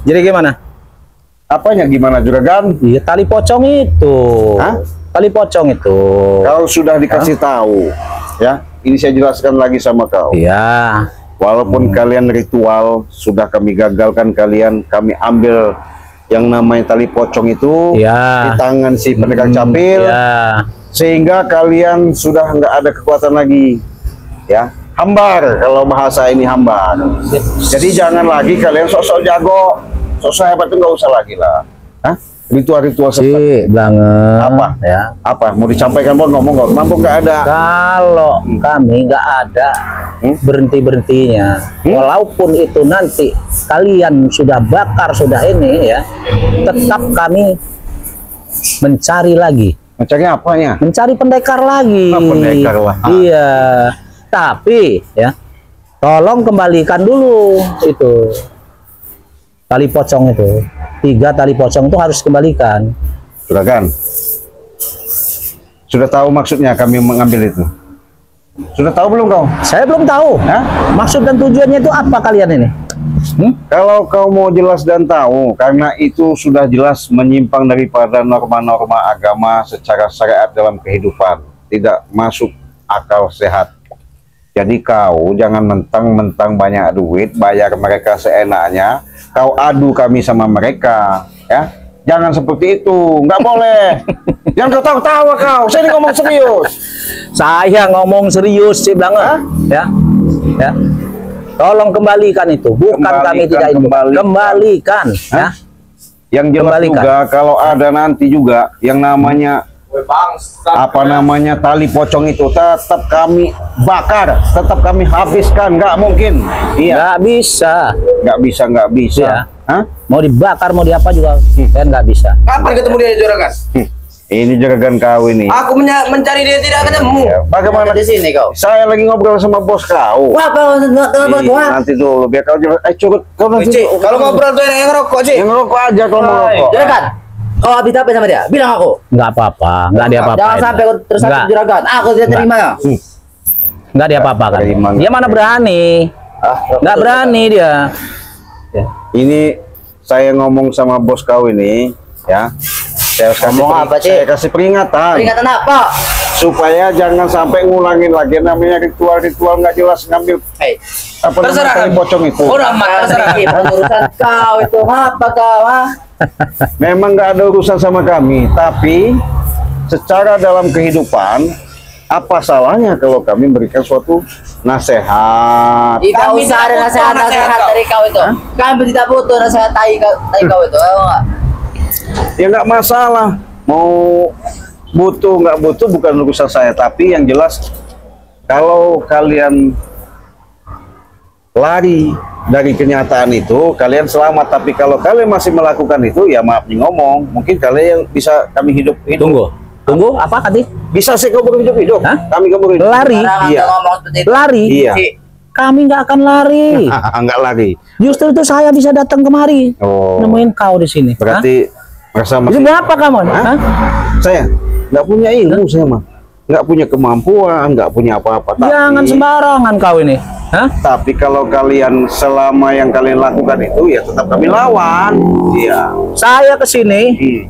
Jadi gimana? Apanya gimana juragan? Iya, tali pocong itu. Hah? Tali pocong itu. Kau sudah dikasih tahu, ya. Ini saya jelaskan lagi sama kau. Iya. Walaupun kalian ritual sudah kami gagalkan kalian, kami ambil yang namanya tali pocong itu Iya. di tangan si pedagang capil, Iya. sehingga kalian sudah nggak ada kekuatan lagi, ya. Hambar, kalau bahasa ini hambar. Jadi jangan lagi kalian sosok jago, sosok hebat itu nggak usah lagi lah. Hah? Ritual-ritual Si banget. Apa? Ya. Apa? Mau disampaikan, Bon? Ngomong nggak? Mampu nggak ada. Kalau kami nggak ada berhenti-berhentinya, walaupun itu nanti kalian sudah bakar, sudah ini ya, tetap kami mencari lagi. Mencari apanya? Mencari pendekar lagi. Ah, pendekar lah. Iya. Tapi ya, tolong kembalikan dulu itu tali pocong itu. 3 tali pocong itu harus kembalikan. Juragan, sudah tahu maksudnya kami mengambil itu? Sudah tahu belum kau? Saya belum tahu. Hah? Maksud dan tujuannya itu apa kalian ini? Kalau kau mau jelas dan tahu, karena itu sudah jelas menyimpang daripada norma-norma agama secara syariat dalam kehidupan, tidak masuk akal sehat. Jadi kau jangan mentang-mentang banyak duit, bayar mereka seenaknya, kau adu kami sama mereka, ya. Jangan seperti itu, nggak boleh. Jangan kau tahu-tawa kau, saya ini ngomong serius. Saya ngomong serius sih banget. Ya. Ya. Tolong kembalikan itu, bukan kami tidak itu. Kembalikan, ya. Yang jelas Kembalikan. juga kalau ada nanti juga yang namanya apa namanya tali pocong itu tetap kami bakar, tetap kami habiskan, nggak mungkin. Iya, Nggak bisa. nggak bisa. Ya. Hah? Mau dibakar, mau diapa juga, kan nggak bisa. Kapan ketemu dia juragan? Ini juragan kau ini. Aku mencari dia tidak ketemu. Ya, bagaimana di sini kau? Saya lagi ngobrol sama bos kau. Wah, kau Nanti dulu biar kau jelas. Curut kau nanti. Cik, kalau ngobrol tuh yang ngerokok, Cik. Yang ngerokok aja kalau mau ngerokok. Juragan, kau habis apa sama dia? Bilang aku. Nggak apa-apa, nggak dia apa-apa. Jangan sampai kau tersangkut juragan. Aku tidak terima. Nggak dia apa-apa kan? Terima. Dia mana berani? Nggak berani dia. Ya. Ini saya ngomong sama bos kau ini, ya. Saya Ngomong apa, Cik? saya kasih peringatan. Peringatan apa? Supaya jangan sampai ngulangin lagi namanya ritual-ritual nggak jelas ngambil Hei, apa namanya terserah tali kamu. pocong itu. Udah mak, terserah. Urusan kau itu apa kau? Memang nggak ada urusan sama kami, tapi secara dalam kehidupan apa salahnya kalau kami berikan suatu nasihat? Tidak usah ada nasihat-nasihat dari kau itu. Kami tidak butuh nasihat tai kau itu. Tahu nggak? Ya nggak masalah, mau butuh nggak butuh bukan urusan saya, tapi yang jelas kalau kalian lari dari kenyataan itu kalian selamat, tapi kalau kalian masih melakukan itu ya maaf nih ngomong, mungkin kalian yang bisa kami hidup. Tunggu apa tadi? Bisa sih kabur hidup. Hah? Kami kabur hidup. Lari? Sekarang Iya. Anda ngomong seperti itu. Lari? Iya. Cik, Kami nggak akan lari. Nggak lari. Justru itu saya bisa datang kemari, Oh. nemuin kau di sini. Berarti merasa Hah? Itu berapa kamu? Hah? Hah? Saya nggak punya ilmu, saya mah nggak punya kemampuan, nggak punya apa-apa. Jangan sembarangan kau ini. Hah? Tapi kalau kalian selama yang kalian lakukan itu ya tetap kami lawan. Iya. Saya kesini Hmm.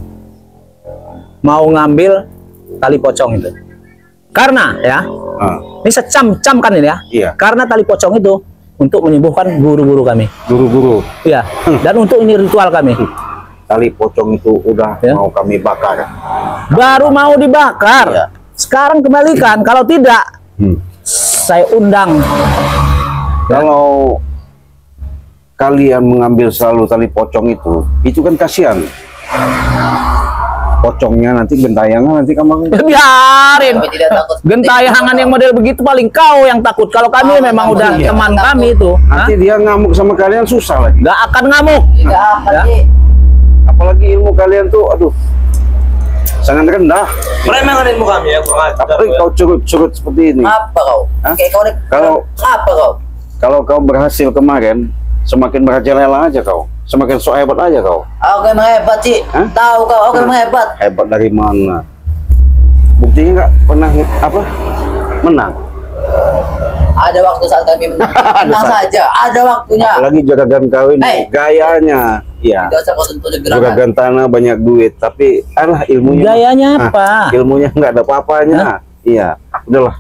mau ngambil tali pocong itu. Karena ya, Ah, ini secam-cam kan ini ya. Iya. Karena tali pocong itu untuk menyembuhkan guru-guru kami. guru-guru, Iya. Dan untuk ini ritual kami. tali pocong itu udah Ya. mau kami bakar. Baru mau dibakar. Iya. Sekarang kembalikan. Kalau tidak, saya undang. Kalau kalian mengambil selalu tali pocong itu kan kasihan. Pocongnya nanti gentayangan nanti kamu. Biarin. kami tidak takut. Gentayangan yang model begitu paling kau yang takut. Kalau kami memang udah iya. teman kami itu. Nanti dia ngamuk sama kalian susah lagi. Nggak akan ngamuk. Tidak apa, Ya. Cik. Apalagi ilmu kalian tuh, aduh, sangat rendah. Meremehkan ilmu kami ya, kurang ajar. Apalagi kau curut-curut seperti ini. Apa kau? Hah? Kayak kau nih. Kalau- Apa kau? Kalau kau berhasil kemarin, semakin merajalela aja kau. Semakin sok hebat aja kau. Aku emang hebat, Cik. Hah? Tahu kau, aku emang hebat. Hebat dari mana? Buktinya nggak pernah apa? Menang. Ada waktu saat kami menang. Ada Menang saat. saja. Ada waktunya. Apalagi juragan kau ini Hey. gayanya Iya. Tidak usah kau tunjuk gerakan. Juragan tanah banyak duit, tapi alah ilmunya. Gayanya apa? Ilmunya nggak ada apa-apanya. Iya, udahlah.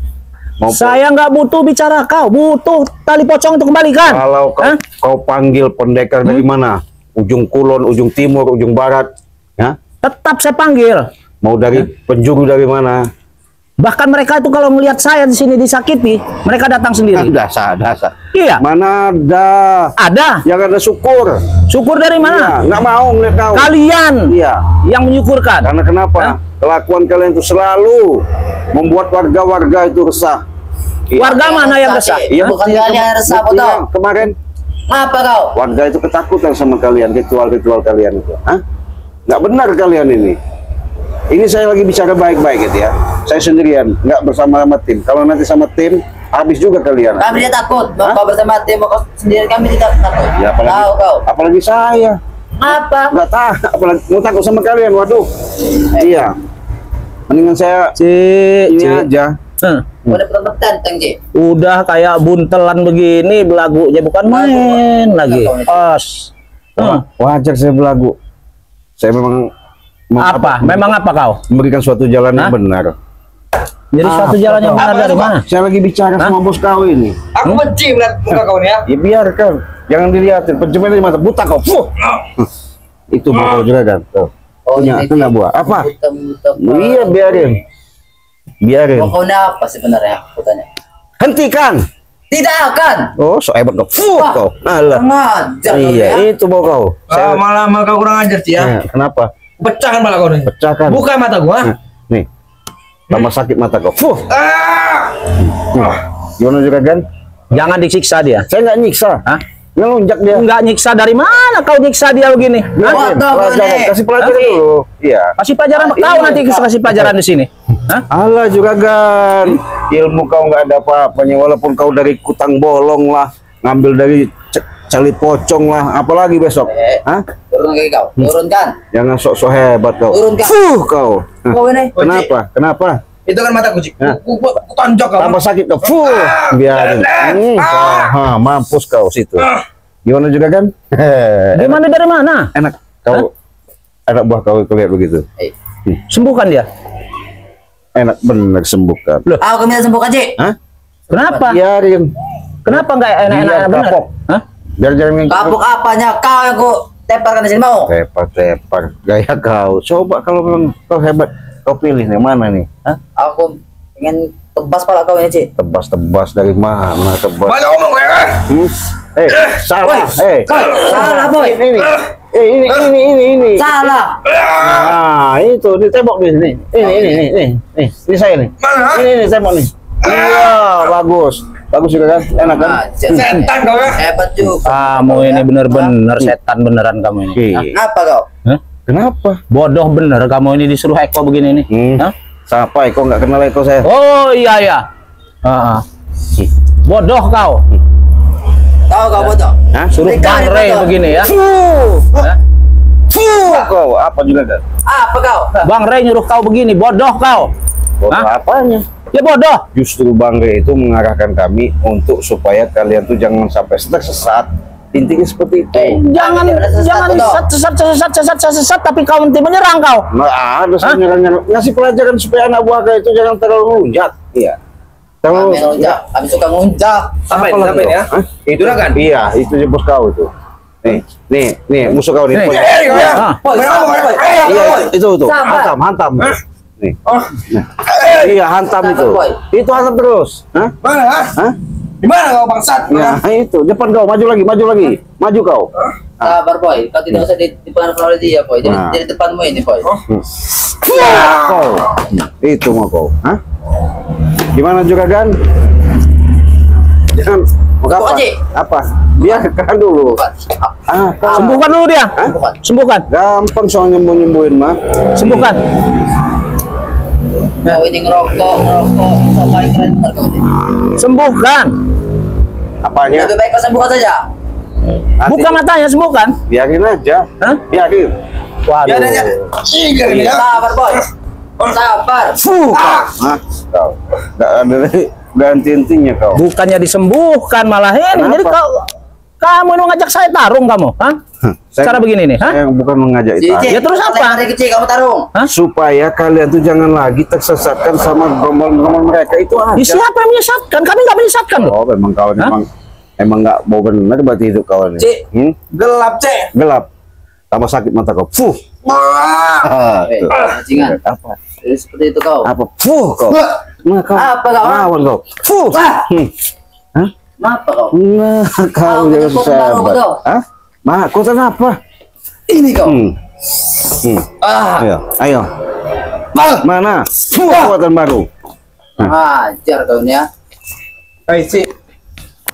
Mau Saya nggak butuh bicara kau, butuh tali pocong itu kembalikan. kalau kau, Hah? kau panggil pendekar dari mana? Ujung kulon, ujung timur, ujung barat, ya? Tetap saya panggil. Mau dari penjuru dari mana? Bahkan mereka itu kalau melihat saya di sini disakiti, mereka datang sendiri. Dasar. Iya. Mana ada? Ada. Yang ada syukur. Syukur dari Iya, mana? nggak mau ngeliat kau. Kalian Iya. yang menyukurkan. Karena kenapa? Hah? Kelakuan kalian itu selalu membuat warga-warga itu resah. Iya. Warga mana yang resah? Iya. Bukan kalian yang resah, Iya, betul. kemarin Apa kau? warga itu ketakutan sama kalian, ritual-ritual kalian itu. Hah? Nggak benar kalian ini. Ini saya lagi bicara baik-baik gitu ya. Saya sendirian, nggak bersama tim. Kalau nanti sama tim, habis juga kalian. Kami tidak takut. Kau bersama tim, kau sendiri kami tidak takut. Ya, Tahu kau? apalagi saya. Apa? Nggak tahu, apalagi mau takut sama kalian. Waduh. Iya. Mendingan saya ini aja. Udah pernah tentang Ji. Udah kayak buntelan begini belagunya bukan main lagi. Os. Wajar saya belagu. Saya memang Apa? Memang apa kau? memberikan suatu jalan yang Hah? benar. Jadi suatu jalan yang benar dari mana? Saya lagi bicara sama bos kau ini. Aku benci melihat muka kau nih ya. Ya biarkan, jangan dilihatin. Pencemaran di mata buta kau. Fuh. Itu mau kau juga kan. Tuh. Punya kena buah. Apa? Iya biarin. Kau apa sebenarnya? Aku tanya. Hentikan. Tidak akan. Oh, so hebat kau. Fuh Wah. kau. Alah. Ngajar kau Iya, ya. itu mau kau. Malah kau kurang ajar sih ya. Kenapa? Pecahkan malah kau nih. Pecahkan. Buka mata gua. Nih. Tambah sakit mata kau. Fuh. Ah. Gimana juga kan? Jangan disiksa dia. Saya nggak nyiksa. Hah? Ngelunjak dia. Enggak nyiksa dari mana kau nyiksa dia begini? Hah? Pelajaran. Kasih pelajaran dulu. Iya. Kasih pelajaran kau nanti kasih pelajaran di sini. Hah? Alah juragan, ilmu kau nggak ada apa-apanya. Walaupun kau dari kutang bolong lah, ngambil dari cali pocong lah, apalagi besok. Hah? Turun kaki kau. Turunkan. Jangan sok-sok hebat kau. Turunkan. Fuh kau. Hah. Kau ini. Kenapa? Kenapa? Itu kan mata kucing. Hah? Ku tonjok kau. Tambah sakit kau. Fuh. Biarin. Mampus kau situ. Gimana juga kan? Gimana dari mana? Enak. Kau anak buah kau lihat begitu. Sembuhkan dia. Enak bener sembuhkan. Loh, Aku minta sembuhkan Ji. Hah? kenapa? Biarin. Kenapa enggak enak-enak Biar benar? kapok. Hah? Biar jangan Kapuk apanya kau yang ku temparkan di sini mau? tepar gaya kau. Coba kalau memang kau hebat, kau pilih yang mana nih? Hah? Aku pengen tebas pala kau ini Ci. Tebas dari mana tebas? Banyak ngomong kau ya. Salah. Salah boy. Ini. Salah. Nah, itu di tembok nih. Ini saya nih. Mana? Ini tembok nih. Iya, bagus. Bagus juga kan? Enak kan? Setan kau ya. Hebat juga. Kamu ini bener-bener setan beneran kamu ini. Hah? Apa kau? Hah? Kenapa? Bodoh bener kamu ini disuruh Eko begini nih. Hah? Siapa Eko nggak kenal Eko saya? Oh iya. Bodoh kau. Tahu kau bodoh? Hah? Suruh Berikan Bang Ray bodoh. begini ya. Hah? Kau apa juga kan? Apa kau? Bang Ray nyuruh kau begini, bodoh kau. Bodoh Hah? apanya? Ya bodoh. Justru Bang Re itu mengarahkan kami untuk supaya kalian tuh jangan sampai tersesat. Intinya seperti itu. Jangan sesat tapi kau nanti menyerang kau. Nah, ada saya nyerang ngasih pelajaran supaya anak buah kalian itu jangan terlalu lunjak. Iya. Terlalu Kami ngunjak. Kami suka ngunjak. Sampai lagi sampai kau? ya. Hah? Itu Juragan? Iya, itu je bos kau itu. Nih, musuh kau nih. Nih. Kau ya. Ah. Boy, ngomong ya. Iya, itu tuh. Sabar. Hantam. Nih. Oh. Iya, hantam Sabar, itu. Boy. Itu hantam terus. Hah? Mana? Hah? Di mana kau bangsat? Nah, itu. Depan kau, maju lagi. Maju kau. Sabar boy. Kau tidak usah dipengaruhi oleh dia boy. Jadi Nah. jadi depanmu ini boy. Kau. Itu mau kau. Hah? Gimana juga kan? Jangan mau apa? Haji. Apa? Biarkan dulu. Bukan. Kau Sembuhkan dulu dia. Hah? Bukan. Sembuhkan. gampang soal nyembuhin mah. Sembuhkan. Kau ini ngerokok. Kau paling keren benar kau ini. Sembuhkan. Apanya? Lebih baik kau sembuhkan saja. Nanti Buka matanya, sembuhkan. biarin aja. Hah? Biarin. Waduh. Ya, ya. Iger ini ya. Sabar boy. Sabar. Hah? Kau. Gak ada ganti intinya kau. Bukannya disembuhkan malah ini. Kenapa? Jadi kau Kamu mau ngajak saya tarung kamu? Hah? Cara begini nih, hah? Saya bukan mengajak itu. Ya terus apa? Hari kecil kamu tarung. Hah? Supaya kalian tuh jangan lagi tersesatkan sama gombal-gombal mereka itu aja. Ya, siapa yang menyesatkan? Kami nggak menyesatkan loh. Oh, memang kau emang nggak mau benar berarti hidup kau ini. Cik. Gelap, Cik. Gelap. Tambah sakit mata kau. Fuh. Bajingan. Apa? Jadi seperti itu kau. Apa? Fuh kau. Nah, kau. Apa kau? Lawan kau. Fuh. Hah? Kenapa kau? Nah, kau jangan kau sabar. baru kau. Hah? Mah, kau kenapa? Ini kau. Ayo, ayo. Mana? Fuh, kekuatan baru. Ajar kau ini ya. Hei, Cik.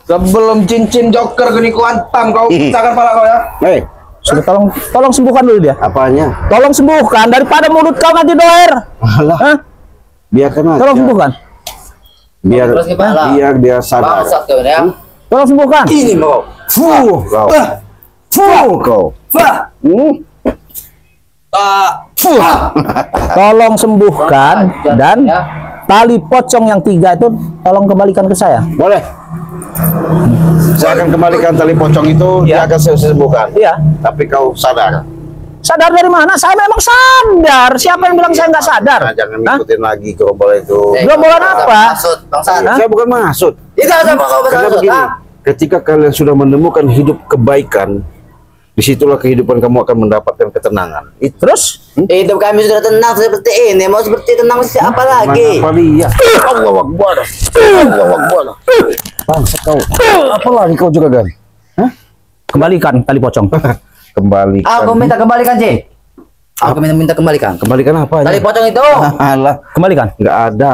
Sebelum cincin joker gini ku antam kau pecahkan pala kau ya. Hei, Sudah tolong sembuhkan dulu dia. apanya? Tolong sembuhkan daripada mulut kau nanti doer. Alah, Hah? biarkan aja. Tolong sembuhkan. Biar Terus gimana? biar dia sadar. Bangsat kau ini ya. Tolong sembuhkan. Ini mau. Fuh, kau. Fuh, kau. Tolong sembuhkan dan Ya. tali pocong yang 3 itu tolong kembalikan ke saya. Boleh. Saya akan kembalikan tali pocong itu, dia akan saya sembuhkan. Iya. Tapi kau sadar. Sadar dari mana? Saya memang sadar. Siapa yang bilang saya nggak sadar? Nah, jangan Hah? ngikutin lagi gerombolan itu. Gerombolan apa? Maksud bangsat. Hah? Saya bukan maksud. Itu apa kau Karena maksud? begini, ketika kalian sudah menemukan hidup kebaikan, disitulah kehidupan kamu akan mendapatkan ketenangan. Itu Terus? Hidup kami sudah tenang seperti ini. Mau seperti tenang apa lagi? apa dia? Allah Akbar. Allah Akbar. Bangsa kau. Apa lagi kau juga kan? Kembalikan tali pocong. Kembalikan. Aku minta kembalikan, Cik. Aku minta kembalikan. Kembalikan apa? Tali pocong itu. Alah, Kembalikan. nggak ada.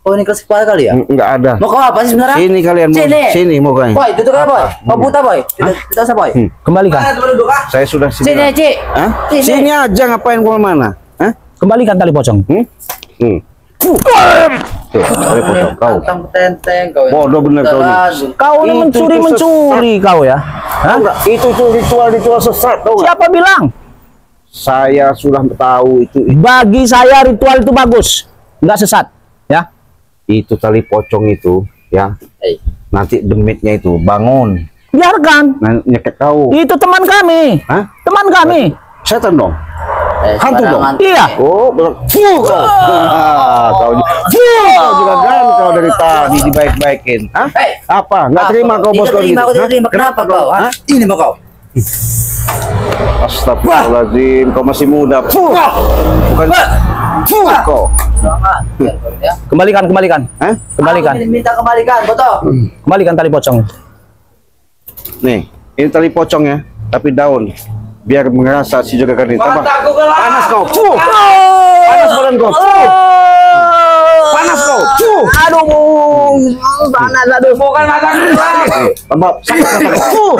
Oh, ini keras kepala kali ya? Nggak ada. Mau kau apa sih sebenarnya? Sini kalian mau. Sini mau kalian. Boy, duduk ya, Boy. Kau buta, Boy. Kita usah, Boy. Kembalikan. Mana teman duduk ah? Saya sudah sini. Sini, Cik. Hah? Sini aja, ngapain kau mana? Hah? Kembalikan tali pocong. Tuh, tali pocong kau. Tentang tenteng kau. Bodoh bener kau ini. Kau ini Itu mencuri kau ya. Hah? Enggak, itu tuh ritual sesat tau nggak? Siapa bilang? Saya sudah tahu itu Bagi saya ritual itu bagus, nggak sesat. Ya. itu tali pocong itu ya. Nanti demitnya itu bangun. Biarkan. Nyekek kau. Itu teman kami. Hah? Teman kami. Setan dong. Hantu dong. Iya. Oh, fuh kau. Kau juga kan kau dari tadi dibaik-baikin. Hah? Apa? Nggak terima kau bos kau gitu? Aku tidak terima. Hah? Kenapa kau? Hah? Ini mau kau. Astagfirullahaladzim, kau masih muda. Fuh. Bukan. Fuh kau. Ya. Kembalikan. Hah? Kembalikan. Aku minta kembalikan, betul. Kembalikan tali pocong. Nih, ini tali pocong ya, tapi daun. Biar ngerasa si juga kan ini. Tambah. Mataku gelap. Panas kau. Fuh. Panas badan kau. Fuh. Panas kau. Fuh. Aduh, panas aduh. Bukan mataku gelap. Tambah sakit mata kau. Fuh.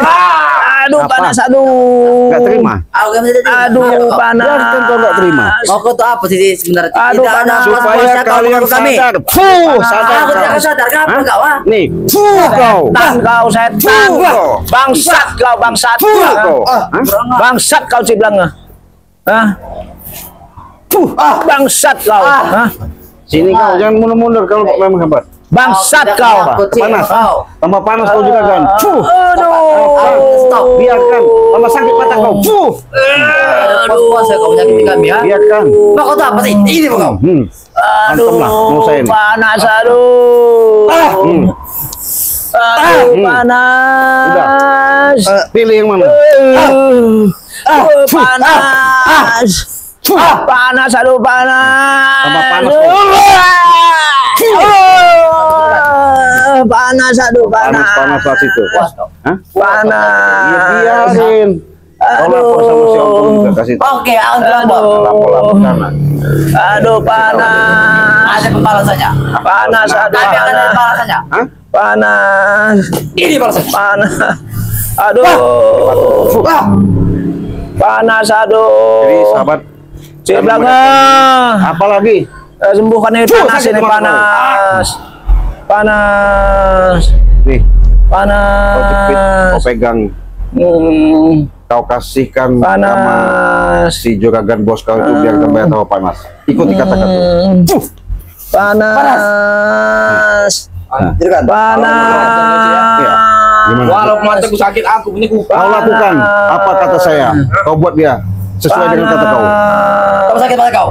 Aduh, Apa? panas aduh. Nggak terima. Aku yang minta terima. Aduh, panas. Biarkan kau nggak terima. Mau kau tuh apa sih sebenarnya? Aduh, Tidak ada panas. apa-apa Supaya kau kalian menurut kami. sadar. Fuh. Sadar Aku kau. tidak sadar. Kenapa Hah? kau? Ah? Nih. Fuh kau. Setan kau, setan. Fuh. Bangsat kau, bangsat. Fuh kau. Hah? Bangsat kau ciblang. Hah? Bangsat kau. Hah? Sini kau, jangan mundur-mundur kalau memang hebat. Bangsat kau. Panas. Tambah panas kau juga kan. Fuh. Aduh. Stop. Biarkan. Tambah sakit mata kau. Fuh. Puas-puas ya kau menyakiti kami ya. Biarkan. Mau kau tuh apa sih? Ini mau kau. Antem lah, mau saya ini. Panas aduh. Aduh, Udah. panas. Pilih yang mana? Panas. Panas, aduh panas. Tambah panas, Panas, aduh panas. Panas lah situ. Hah? Panas. Ya, biarin. Kau lapor sama si Om juga kasih tahu. Oke, aku lapor. Lapor sana. Aduh panas. Ada pembalasannya. Panas, aduh Kami akan ada panas. pembalasannya. Hah? Panas. Ini balasannya. Panas. Aduh. Panas, aduh. Jadi sahabat, Ciblanga. apa lagi? Sembuhkan ini panas, sakit ini mata panas. Panas. Nih, kau jepit, kau Panas. pegang, kau kasihkan sama Panas. si juragan bos kau itu biar tambah tambah panas. Ikuti kata-kata. Panas. Juragan. Panas. Gimana? Walaupun mataku sakit, aku punya kuping. Kau lakukan apa kata saya. Kau buat dia sesuai dengan kata kau. Kamu sakit mata kau.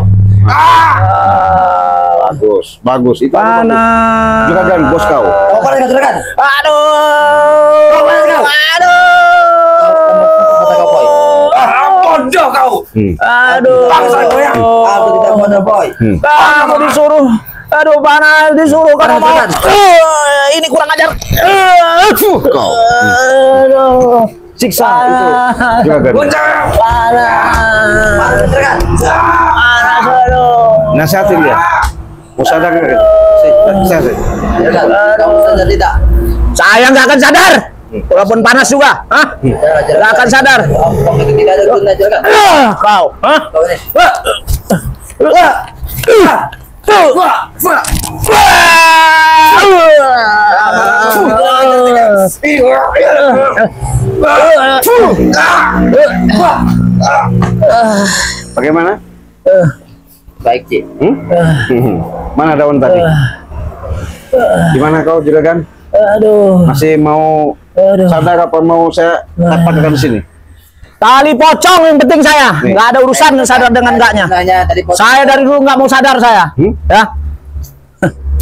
Bagus, bagus. Itu Panas. Juragan, bos kau. Kau panas kau juragan. Aduh. Kau panas kau. Mata kau boy. Bodoh kau. Aduh. Bangsa kau ya. Aku tidak mau boy. Kamu disuruh. Aduh, panas disuruh kamu mau. Panas, Ini kurang ajar. Kau. Aduh. Siksa itu. Juragan. Panas. Panas juragan. Panas. Aduh. Nasihatin dia. Mau sadar nggak? Saya. Juragan, kamu sadar tidak? Saya nggak akan sadar. Walaupun panas juga. Hah? Nggak akan sadar. Kamu itu tidak ada guna juragan. Kau. Hah? Kau ini. Bagaimana? Baik, Cik. Mana daun tadi? Gimana kau juragan? Aduh. Masih mau sadar apa mau saya tapatkan di sini? Tali pocong yang penting saya. Nih. Nggak ada urusan sadar dengan enggaknya. Nanya tadi pos. Saya dari dulu nggak mau sadar saya. Ya.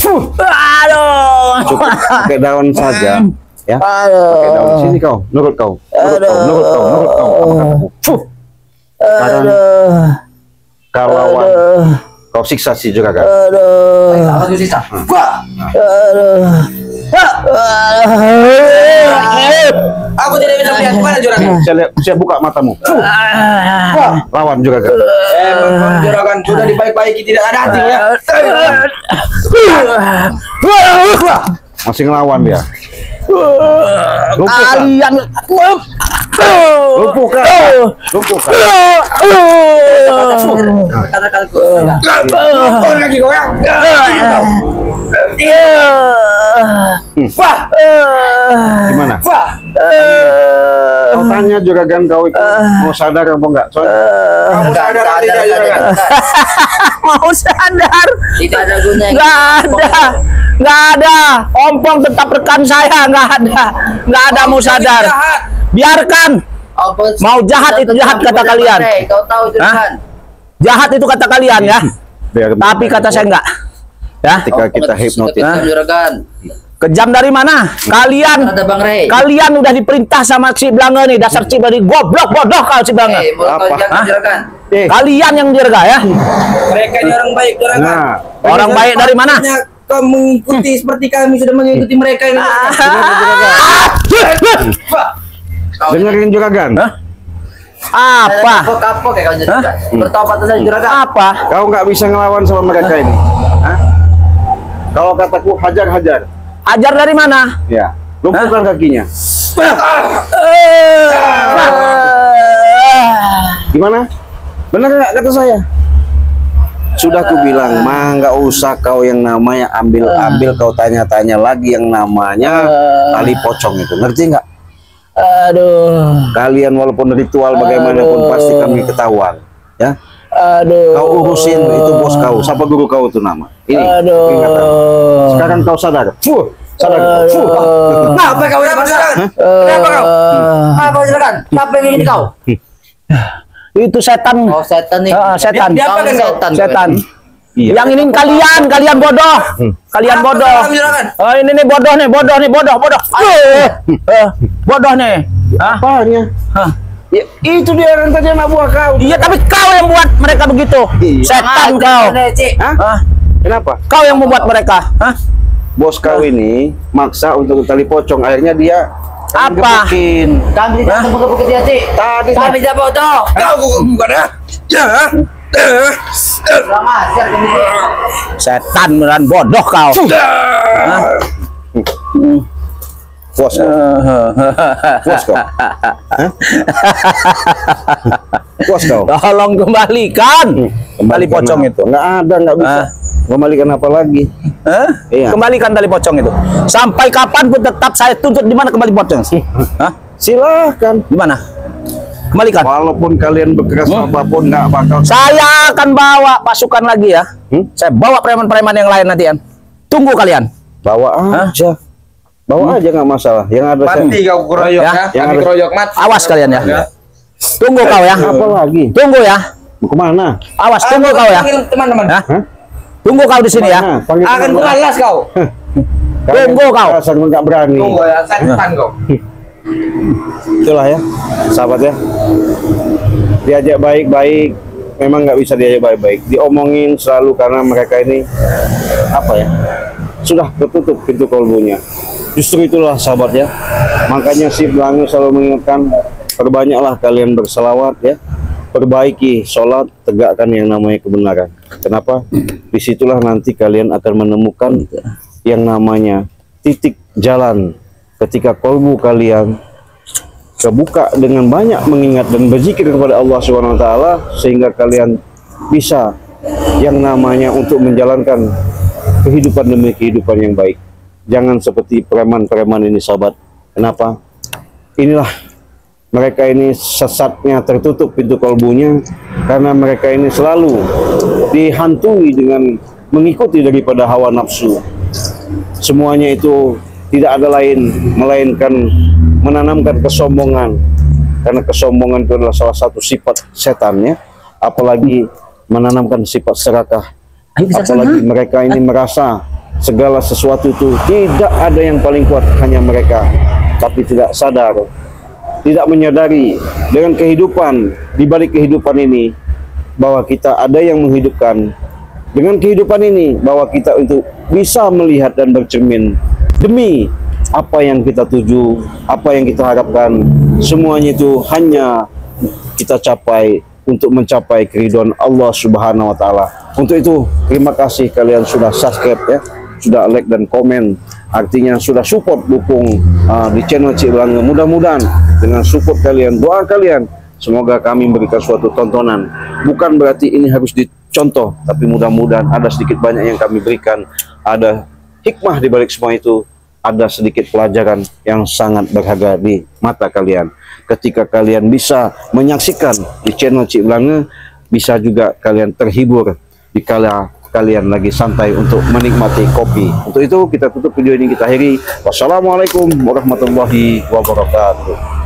Aduh. Cukup pakai daun saja, ya. Aduh. Pakai daun sini kau, nurut kau, nurut kau, nurut kau, nurut kau. Apa kataku? Sekarang kau lawan, kau siksa si juragan. Apa sih sisa? Aku tidak bisa melihat mana juragan. Saya buka matamu. Lawan juragan. Juragan sudah dibaik-baiki, tidak ada hati ya. Masih ngelawan dia. Kalian Lumpuhkan. Lumpuhkan. Katakanku. Oh, lagi kau ya. Gimana? Kau tanya juragan kau itu mau sadar apa enggak? Soalnya Kamu sadar atau tidak juragan? mau sadar. Tidak ada gunanya. Nggak ada. Ompong tetap rekan saya. Nggak ada mau sadar. Biarkan. Mau jahat itu jahat kata kalian. Kau tahu juragan. Jahat itu kata kalian ya. biar Tapi kata saya enggak. Ya. ketika kita hipnotis. Juragan. Kejam dari mana? Kalian Ada Bang Rey. kalian udah diperintah sama si Blanga nih, dasar si dari goblok bodoh kau si Blanga. Mulut kau Apa? jangan juragan. Kalian yang dirga ya. Mereka ini orang baik juragan. Nah, Orang baik dari mana? Kau mengikuti seperti kami sudah mengikuti mereka ini. dengerin juragan. Apa? Kapok ya kau juragan. Bertobat saja juragan. Apa? Kau nggak bisa ngelawan sama mereka ini. Hah? Kalau kataku hajar-hajar, Ajar dari mana? ya, lumpuhkan kakinya. Gimana? Benar nggak kata saya? Sudah ku bilang, mah nggak usah kau yang namanya ambil kau tanya-tanya lagi yang namanya tali pocong itu, ngerti nggak? Aduh. Kalian walaupun ritual bagaimanapun pasti kami ketahuan, ya. Aduh. Kau urusin itu bos kau, siapa guru kau itu nama? Ini. Ingatan. Sekarang kau sadar. Sadar. Kenapa kau dapat juragan? Kenapa kau? Apa juragan? Siapa yang ingin kau? Itu setan. Oh setan nih. Setan. Dia apa kan setan. Setan. Iya. Yang ini kalian bodoh. Kalian bodoh. Apa juragan? Oh ini nih bodoh nih, bodoh. Bodoh nih. Hah? Apanya? Hah? Ya, itu dia yang tadi anak buah kau. Iya tapi kau yang buat mereka begitu. Iya. Setan kau. Hah? Hah? Kenapa? Kau yang membuat mereka. Hah? Bos kau ini maksa untuk tali pocong, akhirnya dia Apa? gebukin. Kami tidak gebuk dia Cik. Tadi Kami tidak bodoh. Kau bukan ya? Ya. Kurang ajar kami Cik. Setan beneran bodoh kau. Bos kau. Bos kau. Hah? Bos kau. Tolong kembalikan tali pocong itu. Nggak ada, nggak bisa. Kembalikan apa lagi? Hah? Iya. Kembalikan tali pocong itu. Sampai kapanpun tetap saya tuntut di mana kembali pocong. Hah? Silahkan. Di mana? Kembalikan. Walaupun kalian berkeras apapun nggak bakal. Saya akan bawa pasukan lagi ya. Saya bawa preman-preman yang lain nanti kan. Tunggu kalian. Bawa aja. Bawa aja nggak masalah. Yang ada Mati kau keroyok Ya, ya. yang Kami ada- keroyok mati. Awas kalian ya. Tunggu kau ya. apa lagi? Tunggu ya. Mau kemana? Awas, tunggu kau ya. Panggil teman-teman. Hah? Hah? Tunggu kau di sini ya. Mana? Panggil Akan teman. ku balas kau. Tunggu kau. Asal nggak berani. Tunggu ya, setan kau. Itulah ya, sahabat ya. Diajak baik-baik, memang nggak bisa diajak baik-baik. Diomongin selalu karena mereka ini apa ya? Sudah tertutup pintu kolbunya. Justru itulah sahabat ya. Makanya si Belanga selalu mengingatkan, perbanyaklah kalian berselawat ya. Perbaiki sholat, tegakkan yang namanya kebenaran. Kenapa? Disitulah nanti kalian akan menemukan yang namanya titik jalan ketika kolbu kalian terbuka dengan banyak mengingat dan berzikir kepada Allah Subhanahu wa taala, sehingga kalian bisa yang namanya untuk menjalankan kehidupan demi kehidupan yang baik. Jangan seperti preman-preman ini sahabat. Kenapa? Inilah mereka ini sesatnya tertutup pintu kolbunya karena mereka ini selalu dihantui dengan mengikuti daripada hawa nafsu. Semuanya itu tidak ada lain melainkan menanamkan kesombongan, karena kesombongan itu adalah salah satu sifat setannya. Apalagi menanamkan sifat serakah, apalagi mereka ini merasa segala sesuatu itu tidak ada yang paling kuat, hanya mereka, tapi tidak sadar, tidak menyadari dengan kehidupan di balik kehidupan ini bahwa kita ada yang menghidupkan. Dengan kehidupan ini bahwa kita untuk bisa melihat dan bercermin demi apa yang kita tuju, apa yang kita harapkan, semuanya itu hanya kita capai untuk mencapai keridhaan Allah Subhanahu wa taala. Untuk itu, terima kasih kalian sudah subscribe ya, sudah like dan komen. Artinya sudah support dukung di channel Cik Belanga. Mudah-mudahan dengan support kalian, doa kalian, semoga kami memberikan suatu tontonan. Bukan berarti ini harus dicontoh, tapi mudah-mudahan ada sedikit banyak yang kami berikan, ada hikmah di balik semua itu, ada sedikit pelajaran yang sangat berharga di mata kalian. Ketika kalian bisa menyaksikan di channel Cik Belanga, bisa juga kalian terhibur di kala kalian lagi santai untuk menikmati kopi. Untuk itu kita tutup video ini, kita akhiri. Wassalamualaikum warahmatullahi wabarakatuh.